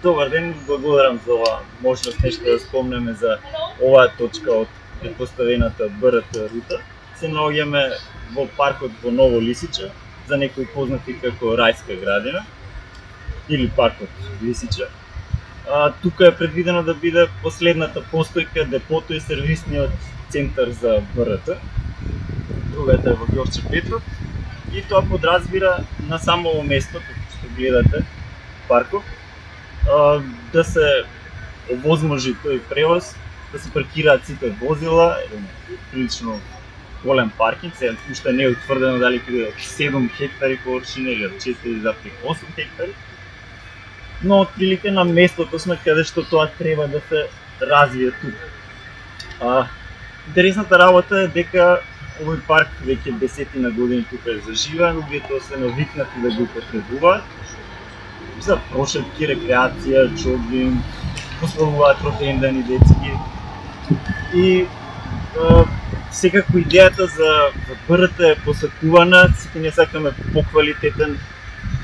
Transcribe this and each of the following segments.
Добар ден, благодарам за ова можност нешто да спомнеме за оваа точка од претпоставената БРТ рута. Се наоѓаме во паркот во Ново Лисиче, за некои познати како Рајска градина или паркот Лисиче. Тука е предвидено да биде последната постојка, депото и сервисниот центар за БРТ. Другата е во Ѓорче Петров и тоа подразбира на самово место, како што гледате, парков, да се овозможи тој превоз, да се паркираат сите возила, еден прилично голем паркинг, се уште не е утврдено дали ќе 7 хектари површина или 4,8 хектари. Но отприлика на местото сме каде што тоа треба да се развие тука. Интересната работа е дека овој парк веќе десетина години тука е заживеан, луѓето се навикнати да го употребуваат за прошетки, рекреација, джогинг, пословуваат ротендани детски. И секако идејата за БРТ е посакувана, сите не сакаме поквалитетен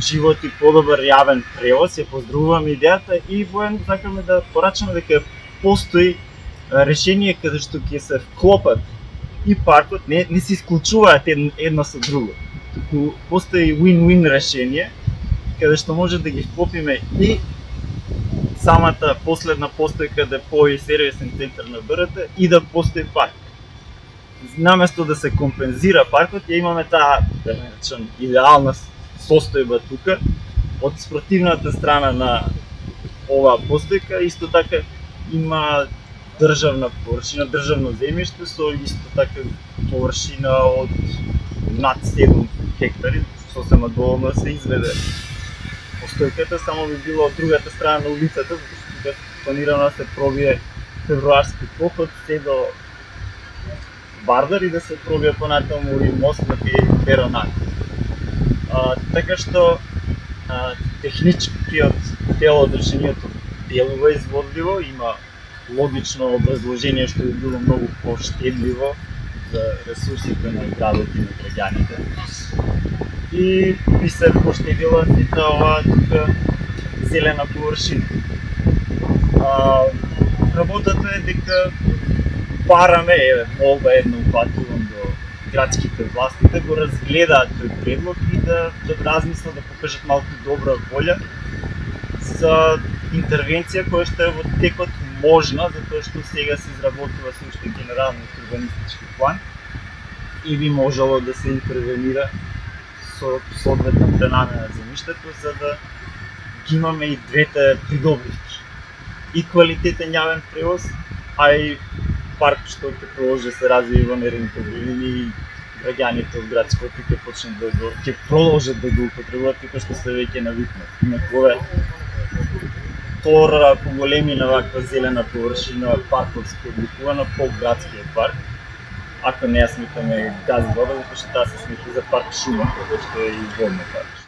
живот и подобар јавен превоз, ја поздравуваме идејата и воен сакаме да порачаме дека постои решение каде што ќе се вклопат и паркот, не се исклучуваат едно со друго. Туку постои win-win решение каде што може да ги вклопиме и самата последна постојка депо и сервисен центар на БРТ и да постои парк. Наместо да се компензира паркот, ја имаме таа, да речем, идеална состојба тука. Од спротивната страна на оваа постојка исто така има државна површина, државно земјиште со исто така површина од над 7 хектари, сосема доволно да се изведе постојката, само би било од другата страна на улицата, зашто тука планирано да се пробие февруарски поход се до Вардар и да се пробие понатаму и мост на Перонак. Така што техничкиот дел од решението делува изводливо, има логично образложение што би било многу поштедливо за ресурсите на градот и на граѓаните. И би се поштедила сите оваа тука зелена површина. Работата е дека бараме, молба едно упатувам до градските власти да го разгледаат тој предлог и да размислат, да покажат малку добра волја за интервенција која што е во текот можна, затоа што сега се изработува се уште генералниот урбанистички план и би можело да се интервенира со соодветна пренамена на земјиштето, за да ги имаме и двете придобивки. И квалитетен јавен превоз, а и парк што ќе продолжи да се развива во наредните години и граѓаните од град Скопје ќе почнат ќе продолжат да го употребуваат како што се веќе навикнати. Инаку втора по големина ваква зелена површина парковски обликувана по градскиот парк. Ако не ја смитаме Гази вода, затоа што таа се смета за парк шума, како што е и водно парк.